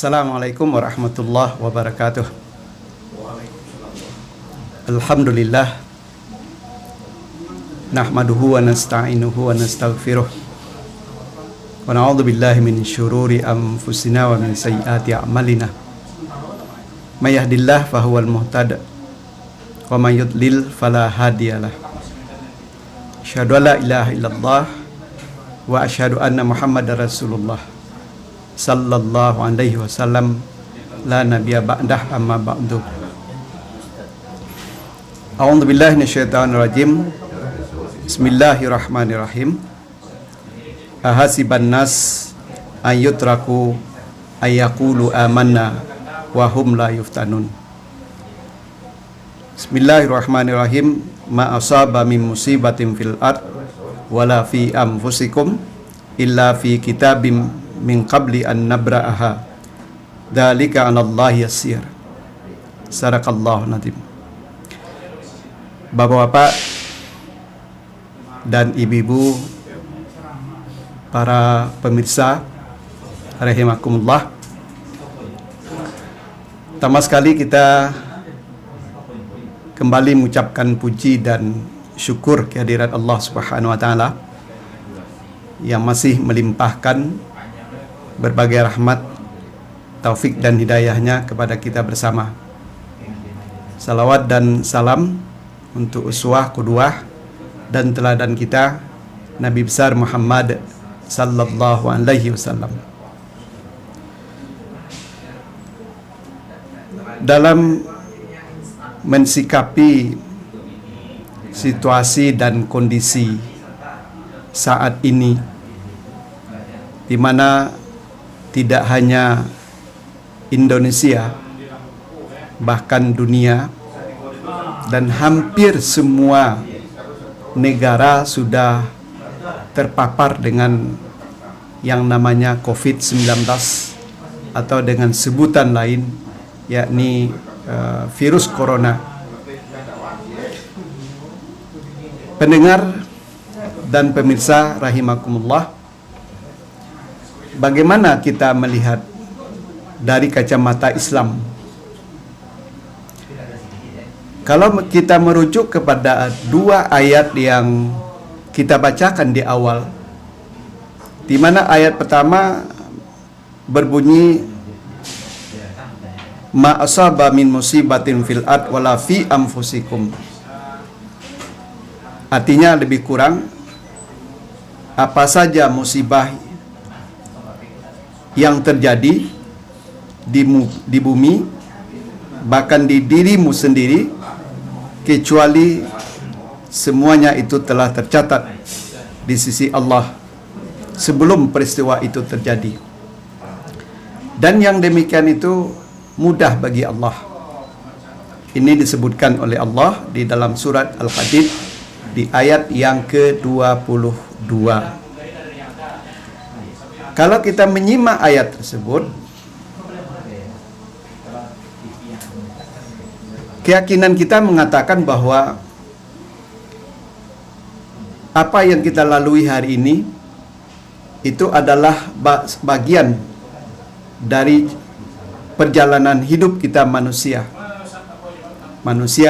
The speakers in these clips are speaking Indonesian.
Assalamualaikum warahmatullahi wabarakatuh. Alhamdulillah, nahmaduhu wa nasta'inuhu wa nastaghfiruh, wa na'udzu billahi min syururi anfusina wa min sayyiati a'malina. May yahdihillahu fahuwal muhtadi wa may yudlil fala hadiyalah. Asyhadu an la ilaha illallah wa asyhadu anna Muhammadar Rasulullah sallallahu alaihi wasallam, la nabiyya ba'dah, amma ba'du. A'udzu billahi minasyaitonir rajim. Bismillahirrahmanirrahim. Ahasiban nas ayyutraku ayyaqulu amanna wa hum la yuftanun. Bismillahirrahmanirrahim. Ma asaba min musibatin fil ard wala fi anfusikum illa fi kitabim min qabli an nabra'aha dzalika 'alallahi yasir. Sadaqallahu nazim. Bapak-bapak dan ibu-ibu, para pemirsa rahimakumullah, pertama sekali kita kembali mengucapkan puji dan syukur kehadirat Allah Subhanahu wa taala yang masih melimpahkan berbagai rahmat, taufik dan hidayahnya kepada kita bersama. Salawat dan salam untuk uswah, qudwah dan teladan kita Nabi besar Muhammad sallallahu alaihi wasallam. Dalam mensikapi situasi dan kondisi saat ini, di mana tidak hanya Indonesia, bahkan dunia dan hampir semua negara sudah terpapar dengan yang namanya COVID-19 atau dengan sebutan lain yakni virus corona. Pendengar dan pemirsa rahimakumullah, bagaimana kita melihat dari kacamata Islam? Kalau kita merujuk kepada dua ayat yang kita bacakan di awal, di mana ayat pertama berbunyi ma asaba min musibatin fil ard wala fi anfusikum. Artinya lebih kurang, apa saja musibah yang terjadi di bumi, bahkan di dirimu sendiri, kecuali semuanya itu telah tercatat di sisi Allah sebelum peristiwa itu terjadi. Dan yang demikian itu mudah bagi Allah. Ini disebutkan oleh Allah di dalam surat Al-Hadid di ayat yang ke-22. Kalau kita menyimak ayat tersebut, keyakinan kita mengatakan bahwa apa yang kita lalui hari ini itu adalah bagian dari perjalanan hidup kita manusia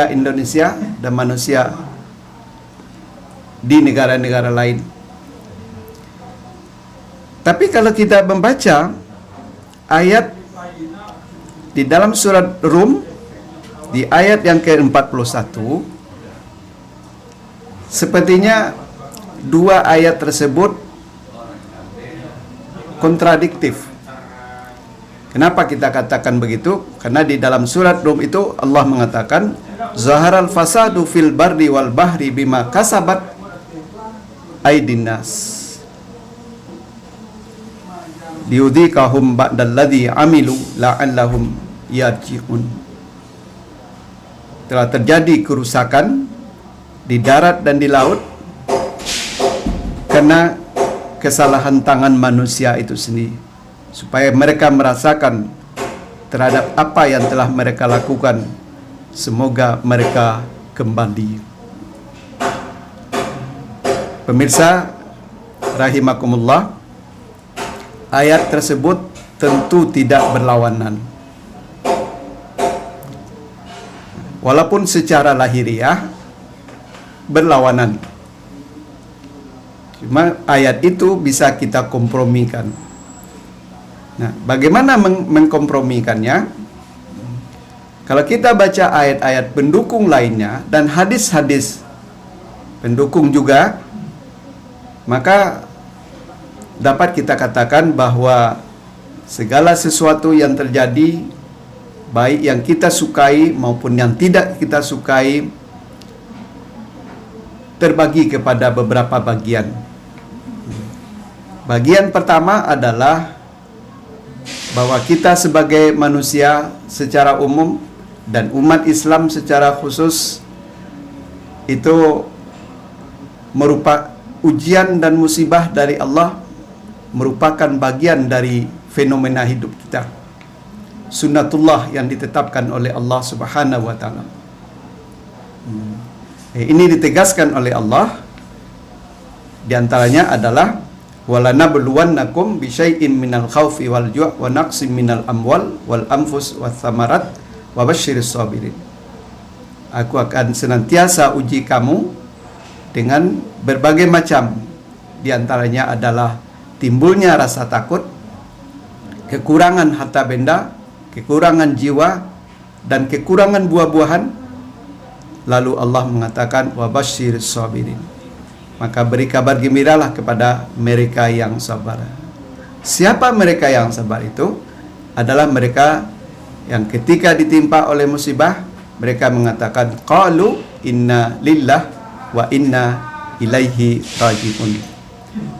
Indonesia dan manusia di negara-negara lain. Tapi kalau kita membaca ayat di dalam surat Rum di ayat yang ke-41, sepertinya dua ayat tersebut kontradiktif. Kenapa kita katakan begitu? Karena di dalam surat Rum itu Allah mengatakan zaharal fasadu fil barri wal bahri bima kasabat aydin nas liyudhikahum ba'dalladzi amilu la'allahum yarji'un. Telah terjadi kerusakan di darat dan di laut karena kesalahan tangan manusia itu sendiri, supaya mereka merasakan terhadap apa yang telah mereka lakukan. Semoga mereka kembali. Pemirsa rahimakumullah, ayat tersebut tentu tidak berlawanan. Walaupun secara lahiriah berlawanan. Cuma ayat itu bisa kita kompromikan. Nah, bagaimana mengkompromikannya? Kalau kita baca ayat-ayat pendukung lainnya dan hadis-hadis pendukung juga, maka dapat kita katakan bahwa segala sesuatu yang terjadi, baik yang kita sukai maupun yang tidak kita sukai, terbagi kepada beberapa bagian. Bagian pertama adalah bahwa kita sebagai manusia secara umum dan umat Islam secara khusus itu merupakan ujian dan musibah dari Allah, merupakan bagian dari fenomena hidup kita. Sunnatullah yang ditetapkan oleh Allah Subhanahu wa taala. Ini ditegaskan oleh Allah, di antaranya adalah walanabluwannakum bisyai'in minal khaufi wal ju' wa naqsim minal amwal wal anfus wath thamarat wa basyiris sabirin. Aku akan senantiasa uji kamu dengan berbagai macam, di antaranya adalah timbulnya rasa takut, kekurangan harta benda, kekurangan jiwa, dan kekurangan buah-buahan. Lalu Allah mengatakan wa basyiris sabirin. Maka beri kabar gembiralah kepada mereka yang sabar. Siapa mereka yang sabar itu? Adalah mereka yang ketika ditimpa oleh musibah, mereka mengatakan qalu inna lillah wa inna ilaihi raji'un.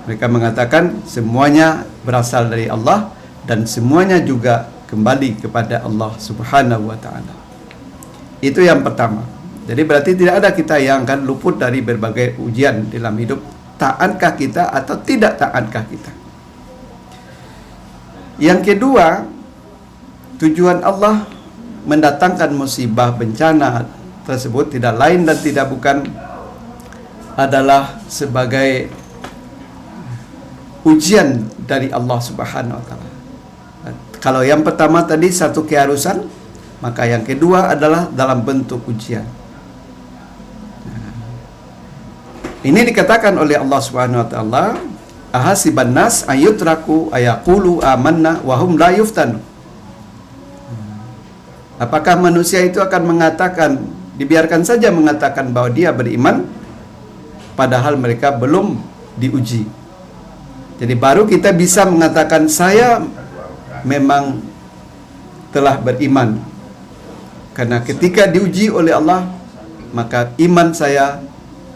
Mereka mengatakan semuanya berasal dari Allah dan semuanya juga kembali kepada Allah Subhanahu wa taala. Itu yang pertama. Jadi berarti tidak ada kita yang akan luput dari berbagai ujian dalam hidup. Taatkah kita atau tidak taatkah kita? Yang kedua, tujuan Allah mendatangkan musibah bencana tersebut tidak lain dan tidak bukan adalah sebagai ujian dari Allah Subhanahu wa taala. Kalau yang pertama tadi satu keharusan, maka yang kedua adalah dalam bentuk ujian. Ini dikatakan oleh Allah Subhanahu wa taala, ahasiban nas ayutraku ayaqulu amanna wa hum la yuftanu. Apakah manusia itu akan mengatakan, dibiarkan saja mengatakan bahwa dia beriman padahal mereka belum diuji. Jadi baru kita bisa mengatakan saya memang telah beriman. Karena ketika diuji oleh Allah, maka iman saya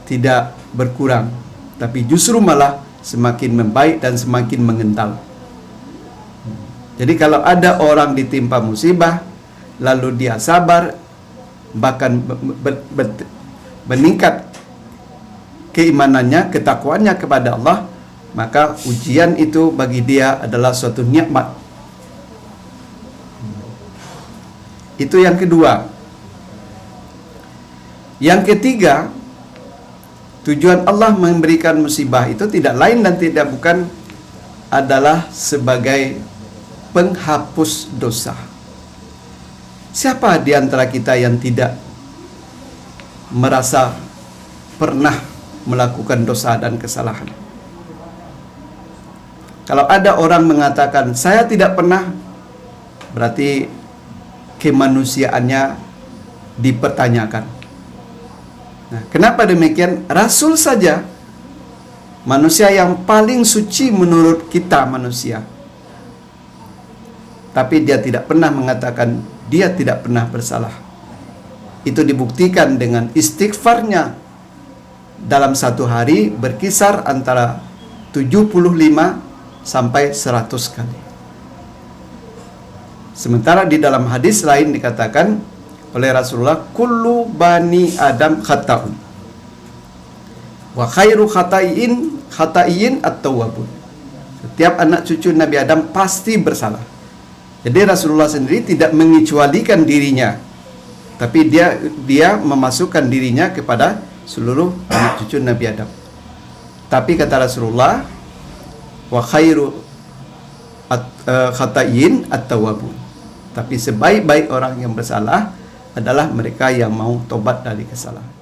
tidak berkurang, tapi justru malah semakin membaik dan semakin mengental. Jadi kalau ada orang ditimpa musibah, lalu dia sabar, bahkan meningkat keimanannya, ketakwaannya kepada Allah, maka ujian itu bagi dia adalah suatu nikmat. Itu yang kedua. Yang ketiga, tujuan Allah memberikan musibah itu tidak lain dan tidak bukan adalah sebagai penghapus dosa. Siapa di antara kita yang tidak merasa pernah melakukan dosa dan kesalahan? Kalau ada orang mengatakan saya tidak pernah, berarti kemanusiaannya dipertanyakan. Nah, kenapa demikian? Rasul saja, manusia yang paling suci menurut kita manusia, tapi dia tidak pernah mengatakan dia tidak pernah bersalah. Itu dibuktikan dengan istighfarnya dalam satu hari berkisar antara 75 sampai 100 kali. Sementara di dalam hadis lain dikatakan oleh Rasulullah, kullu bani Adam khata'un wa khairu khata'in at-tawwabun. Setiap anak cucu Nabi Adam pasti bersalah. Jadi Rasulullah sendiri tidak mengecualikan dirinya, tapi dia memasukkan dirinya kepada seluruh anak cucu Nabi Adam. Tapi kata Rasulullah, wa khairu khata'in at-tawwabun. Tapi sebaik-baik orang yang bersalah adalah mereka yang mau tobat dari kesalahan.